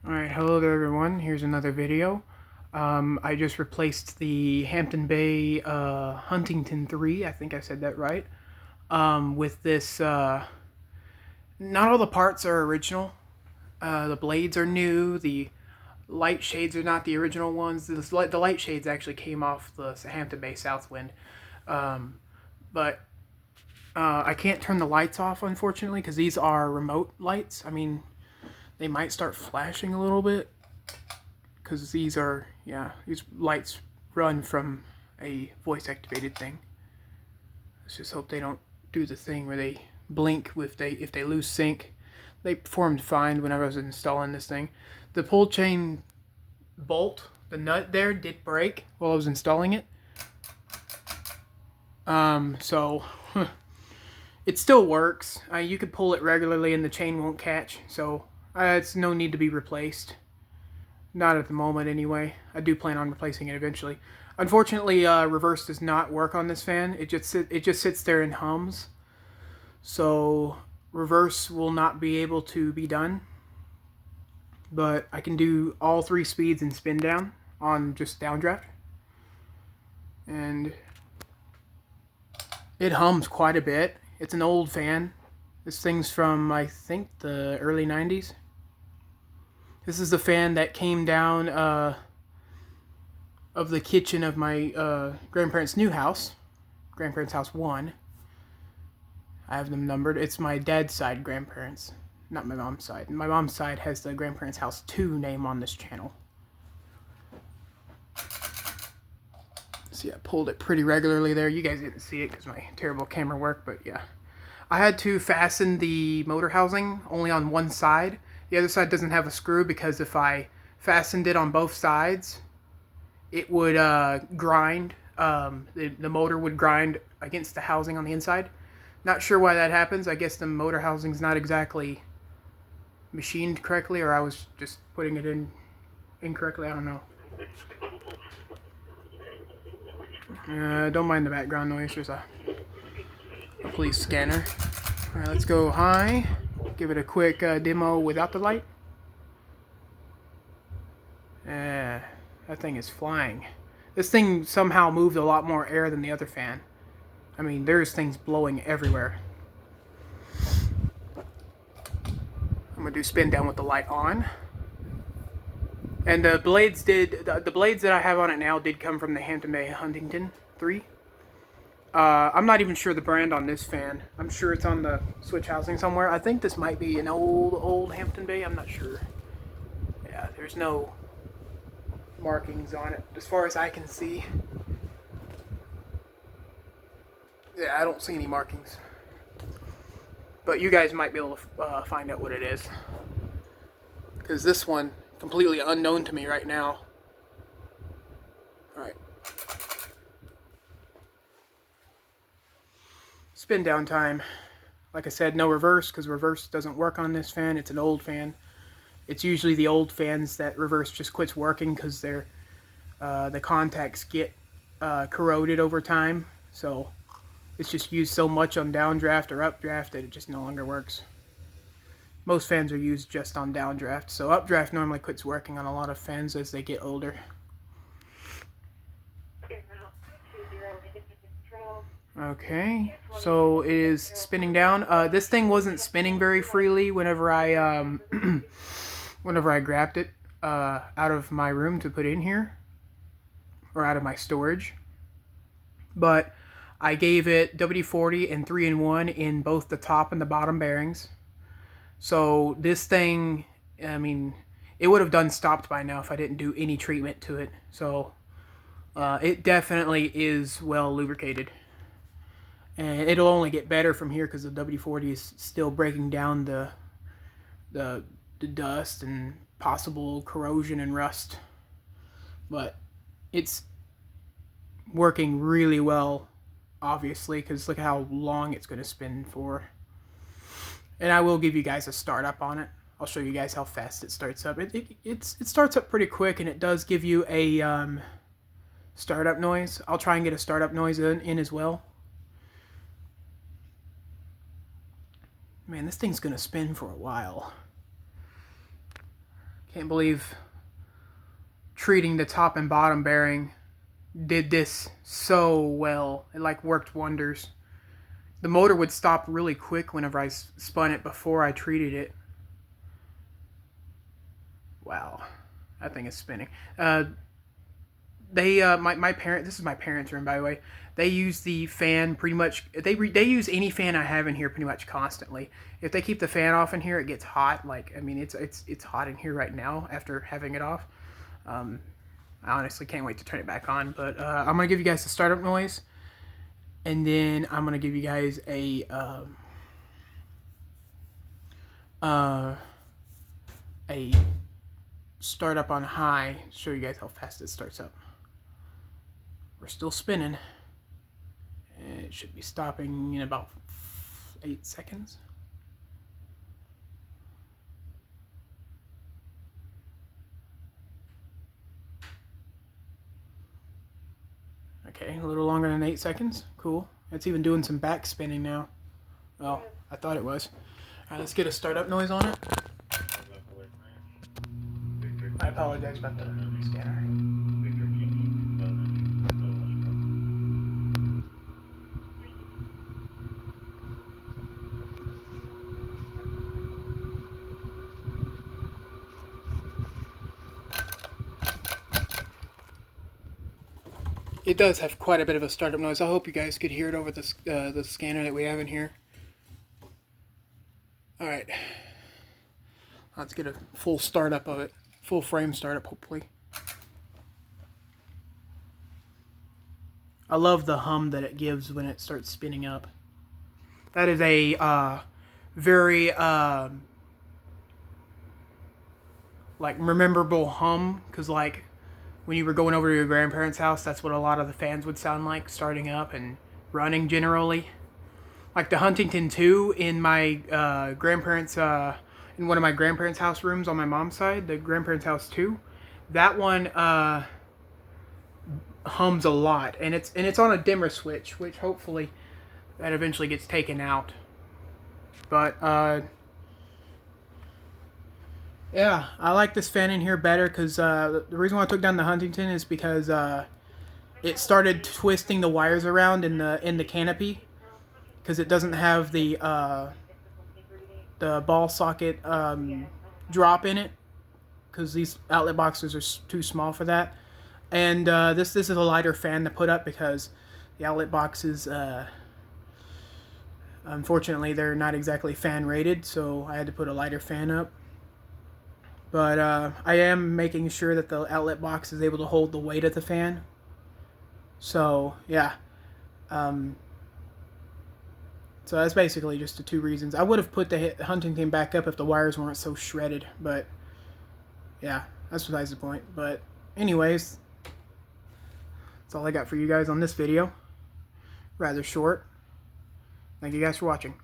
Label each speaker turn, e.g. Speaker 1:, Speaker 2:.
Speaker 1: Alright, hello there everyone. Here's another video. I just replaced the Hampton Bay Huntington III, I think I said that right, with this, not all the parts are original. The blades are new, the light shades are not the original ones. The light shades actually came off the Hampton Bay Southwind. But I can't turn the lights off, unfortunately, because these are remote lights. I mean, they might start flashing a little bit because these lights run from a voice activated thing. Let's just hope they don't do the thing where they blink if they lose sync. They performed fine whenever I was installing this thing. The pull chain bolt, the nut there, did break while I was installing it. So it still works. You could pull it regularly and the chain won't catch, so it's no need to be replaced. Not at the moment, anyway. I do plan on replacing it eventually. Unfortunately, reverse does not work on this fan. It just sits there and hums. So reverse will not be able to be done. But I can do all 3 speeds and spin down on just downdraft. And it hums quite a bit. It's an old fan. This thing's from, I think, the early 90s. This is the fan that came down of the kitchen of my grandparents' new house. Grandparents' house 1. I have them numbered. It's my dad's side grandparents, not my mom's side. My mom's side has the grandparents' house 2 name on this channel. See, I pulled it pretty regularly there. You guys didn't see it because my terrible camera work, but yeah. I had to fasten the motor housing only on one side. The other side doesn't have a screw because if I fastened it on both sides, it would grind. The motor would grind against the housing on the inside. Not sure why that happens. I guess the motor housing's not exactly machined correctly, or I was just putting it in incorrectly. I don't know. Don't mind the background noise. There's a police scanner. Alright, let's go high. Give it a quick demo without the light. That thing is flying. This thing somehow moved a lot more air than the other fan. I mean, there's things blowing everywhere. I'm gonna do spin down with the light on. And the blades that I have on it now did come from the Hampton Bay Huntington III. I'm not even sure the brand on this fan. I'm sure it's on the switch housing somewhere. I think this might be an old Hampton Bay. I'm not sure. Yeah, there's no markings on it as far as I can see. Yeah, I don't see any markings. But you guys might be able to find out what it is. Because this one, completely unknown to me right now. Alright. Spin down time. Like I said, no reverse, because reverse doesn't work on this fan. It's an old fan. It's usually the old fans that reverse just quits working because they're the contacts get corroded over time. So it's just used so much on downdraft or updraft that it just no longer works. Most fans are used just on downdraft, so updraft normally quits working on a lot of fans as they get older. Okay, so it is spinning down. This thing wasn't spinning very freely whenever I whenever I grabbed it out of my room to put in here, or out of my storage. But I gave it WD-40 and 3-in-1 in both the top and the bottom bearings. So this thing, I mean, it would have done stopped by now if I didn't do any treatment to it. So it definitely is well lubricated. And it'll only get better from here because the WD-40 is still breaking down the dust and possible corrosion and rust. But it's working really well, obviously, because look how long it's going to spin for. And I will give you guys a startup on it. I'll show you guys how fast it starts up. It starts up pretty quick, and it does give you a startup noise. I'll try and get a startup noise in as well. Man, this thing's gonna spin for a while. Can't believe treating the top and bottom bearing did this so well. It like worked wonders. The motor would stop really quick whenever I spun it before I treated it. Wow, that thing is spinning. My parent. This is my parents' room, by the way. They use the fan pretty much. They use any fan I have in here pretty much constantly. If they keep the fan off in here, it gets hot. Like, I mean, it's hot in here right now after having it off. I honestly can't wait to turn it back on. But I'm gonna give you guys the startup noise, and then I'm gonna give you guys a startup on high. Show you guys how fast it starts up. We're still spinning. And it should be stopping in about 8 seconds. Okay, a little longer than 8 seconds. Cool. It's even doing some back spinning now. Well, I thought it was. Alright, let's get a startup noise on it. I apologize about the scanner. It does have quite a bit of a startup noise. I hope you guys could hear it over the scanner that we have in here. Alright. Let's get a full startup of it. Full frame startup, hopefully. I love the hum that it gives when it starts spinning up. That is a very like memorable hum, because like when you were going over to your grandparents' house, that's what a lot of the fans would sound like, starting up and running generally. Like the Huntington II in my grandparents' in one of my grandparents' house rooms on my mom's side, the grandparents' house 2, that one hums a lot, and it's on a dimmer switch, which hopefully that eventually gets taken out. But yeah, I like this fan in here better because the reason why I took down the Huntington is because it started twisting the wires around in the canopy, because it doesn't have the ball socket drop in it, because these outlet boxes are too small for that. And this is a lighter fan to put up because the outlet boxes, unfortunately, they're not exactly fan rated, so I had to put a lighter fan up. But I am making sure that the outlet box is able to hold the weight of the fan. So yeah. So that's basically just the 2 reasons. I would have put the Huntington back up if the wires weren't so shredded, but yeah, that's besides the point. But anyways, that's all I got for you guys on this video. Rather short. Thank you guys for watching.